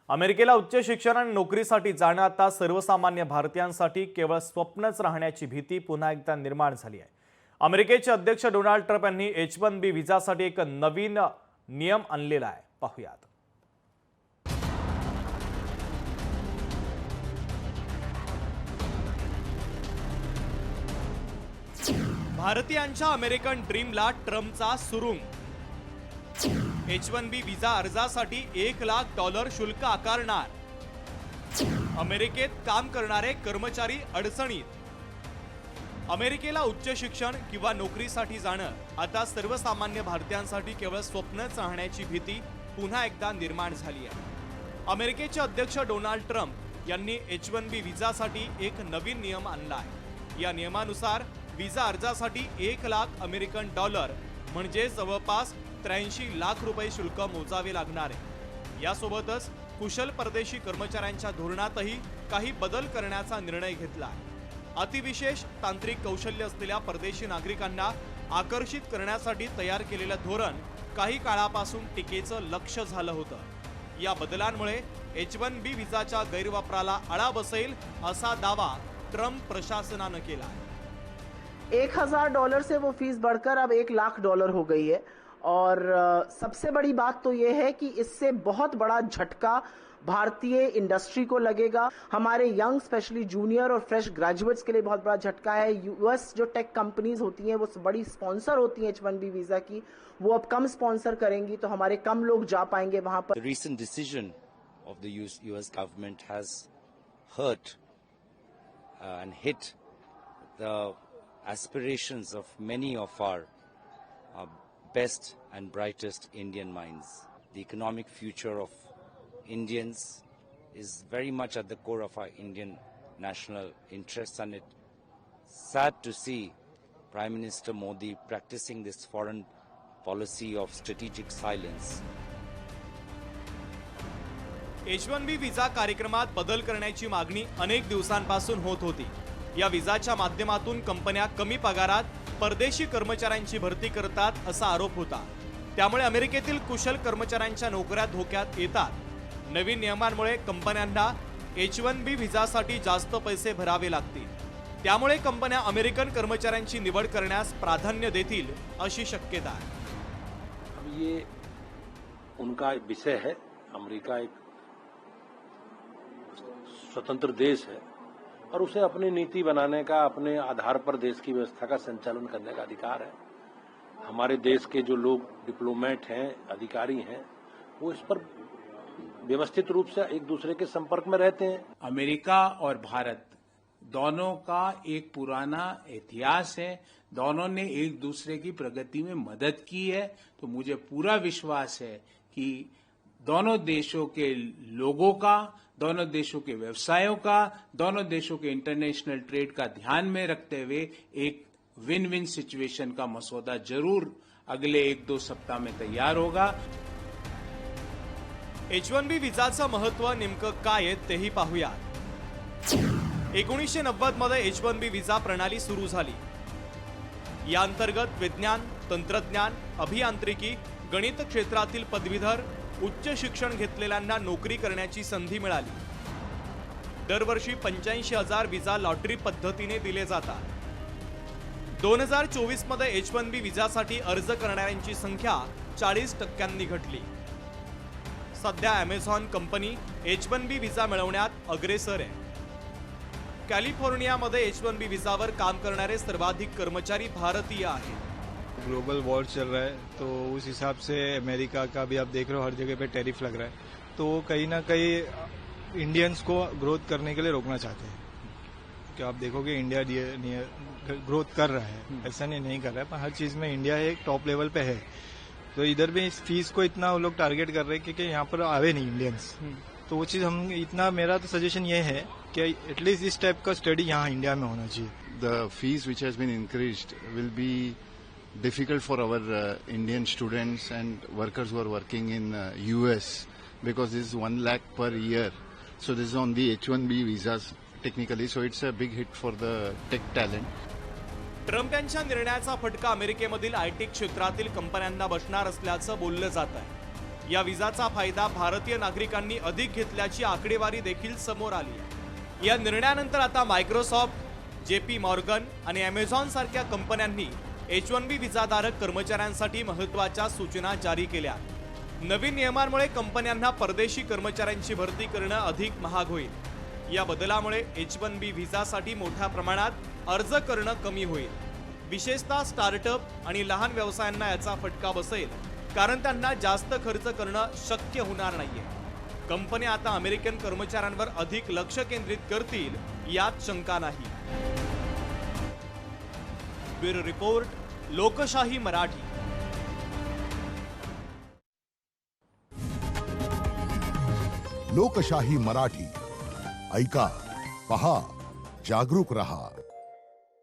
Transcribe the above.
अमेरिकेला उच्च शिक्षण आणि नोकरीसाठी जाणं आता सर्वसामान्य भारतीयांसाठी केवळ स्वप्नच राहण्याची भीती पुन्हा एकदा निर्माण झाली आहे। अमेरिकेचे अध्यक्ष डोनाल्ड ट्रम्प यांनी H-1B व्हिसासाठी एक नवीन नियम आणलेला आहे। पाहूयात। भारतीयांच्या अमेरिकन ड्रीमला ट्रम्पचा सुरुंग। H-1B व्हिसा अर्जासाठी $1,00,000 शुल्क आकारणार। अमेरिकेत काम करणारे कर्मचारी अडचणीत। अमेरिकेला उच्च शिक्षण किंवा नोकरीसाठी जाणं आता सर्वसामान्य भारतीयांसाठी केवळ स्वप्नच राहण्याची भीती पुन्हा एकदा निर्माण झाली आहे। अमेरिकेचे अध्यक्ष डोनाल्ड ट्रम्प यांनी H-1B व्हिसासाठी एक नवीन नियम आणला आहे। या नियमानुसार व्हिसा अर्जासाठी $1,00,000 अमेरिकन डॉलर म्हणजे जवळपास 83 लाख रुपये शुल्क मोजावे लागणार आहे। यासोबतच कुशल परदेशी कर्मचाऱ्यांच्या धोरणातही काही बदल करण्याचा निर्णय घेतला आहे। अतिविशेष तांत्रिक कौशल्य असलेल्या परदेशी नागरिकांना आकर्षित करण्यासाठी तयार केलेलं धोरण काही काळापासून टीकेचं लक्ष्य झालं होतं। या बदलांमुळे H-1B व्हिसाच्या गैरवापराला आळा बसेल असा दावा ट्रम्प प्रशासनानं केला आहे। $1,000 से वो फीस बढ़कर अब $1,00,000 हो गई है और सबसे बड़ी बात तो ये है कि इससे बहुत बड़ा झटका भारतीय इंडस्ट्री को लगेगा। हमारे यंग स्पेशली जूनियर और फ्रेश ग्रेजुएट्स के लिए बहुत बड़ा झटका है। यूएस जो टेक कंपनीज होती हैं वो बड़ी स्पॉन्सर होती हैं H-1B वीजा की, वो अब कम स्पॉन्सर करेंगी तो हमारे कम लोग जा पाएंगे वहां पर। The recent decision of the US government has hurt and hit the aspirations of many of our best and brightest Indian minds. The economic future of Indians is very much at the core of our Indian national interests, and it's sad to see Prime Minister Modi practicing this foreign policy of strategic silence. H-1B visa कार्यक्रमात बदल करण्याची मागणी अनेक दिवसांपासून होत होती। या व्हिसाच्या माध्यमातून कंपन्या कमी पगारात परदेशी कर्मचाऱ्यांची भरती करतात असा आरोप होता। त्यामुळे अमेरिकेतील कुशल कर्मचाऱ्यांच्या नोकऱ्या धोक्यात येतात। नवीन नियमांमुळे कंपन्यांना H-1B व्हिसासाठी जास्त पैसे भरावे लागतील। त्यामुळे कंपन्या अमेरिकन कर्मचाऱ्यांची निवड करण्यास प्राधान्य देतील अशी शक्यता आहे। अब ये उनका विषय है। अमेरिका एक स्वतंत्र देश है और उसे अपनी नीति बनाने का, अपने आधार पर देश की व्यवस्था का संचालन करने का अधिकार है। हमारे देश के जो लोग डिप्लोमेट हैं, अधिकारी हैं, वो इस पर व्यवस्थित रूप से एक दूसरे के संपर्क में रहते हैं। अमेरिका और भारत दोनों का एक पुराना इतिहास है। दोनों ने एक दूसरे की प्रगति में मदद की है। तो मुझे पूरा विश्वास है कि दोनों देशों के लोगों का, दोनों देशों के व्यवसायों का, दोनों देशों के इंटरनेशनल ट्रेड का ध्यान में रखते हुए एक विन विन सिचुएशन का मसौदा जरूर अगले 1-2 सप्ताह में तैयार होगा। H-1B व्हिसाचं महत्त्व नेमकं काय आहे तेही पाहूया। 1990 मध्ये H-1B व्हिसा प्रणाली सुरू झाली। या अंतर्गत विज्ञान, तंत्रज्ञान, अभियांत्रिकी, गणित क्षेत्रातील पदवीधर, उच्च शिक्षण घेतलेल्यांना नोकरी करण्याची संधी मिळाली। दरवर्षी 85,000 व्हिसा लॉटरी पद्धतीने दिले जातात। 2024 मध्ये H-1B व्हिसासाठी अर्ज करणाऱ्यांची संख्या 40% घटली। सध्या Amazon कंपनी H-1B व्हिसा मिळवण्यात अग्रेसर आहे। कॅलिफोर्नियामध्ये H-1B व्हिसावर काम करणारे सर्वाधिक कर्मचारी भारतीय आहेत। ग्लोबल वॉर चल रहा है तो उस हिसाब से अमेरिका का भी आप देख रहे हो हर जगह पे टैरिफ लग रहा है, तो कहीं ना कहीं इंडियंस को ग्रोथ करने के लिए रोकना चाहते हैं। कि आप देखोगे इंडिया ग्रोथ कर रहा है, ऐसा नहीं कर रहा है, पर हर चीज में इंडिया एक टॉप लेवल पे है। तो इधर भी इस फीस को इतना वो लोग टारगेट कर रहे हैं कि यहाँ पर आवे नहीं इंडियंस। तो वो चीज हम इतना, मेरा तो सजेशन ये है कि एटलीस्ट इस टाइप का स्टडी यहाँ इंडिया में होना चाहिए। The fees which has been increased will be difficult for our Indian students and workers who are working in US because this is 1 lakh per year. So this is on the H-1B visas technically. So it's a big hit for the tech talent. Trump यांच्या निर्णयाचा फटका अमेरिकेमधील IT क्षेत्रातील कंपन्यांना बसणार असल्याचं बोललं जात आहे। या विजाचा फायदा भारतीय नागरिकांनी अधिक घेतल्याची आकडेवारी देखील समोर आली आहे. या निर्णयानंतर आता मायक्रोसॉफ्ट, JP मॉर्गन आणि Amazon सारख्या कंपन्यांनी H-1B विजाधारक कर्मचाऱ्यांसाठी महत्त्वाच्या सूचना जारी केल्या. नवीन नियमांमुळे कंपन्यांना परदेशी कर्मचाऱ्यांची भरती करणं अधिक महाग होईल. या बदलामुळे H-1B व्हिसासाठी मोठ्या प्रमाणात अर्ज करणं कमी होईल. विशेषतः स्टार्टअप आणि लहान व्यवसायांना याचा फटका बसेल, कारण त्यांना जास्त खर्च करणं शक्य होणार नाहीये. कंपन्या आता अमेरिकन कर्मचाऱ्यांवर अधिक लक्ष केंद्रित करतील यात शंका नाही. ब्युरो रिपोर्ट, लोकशाही मराठी. लोकशाही मराठी ऐका, पहा, जागरूक रहा.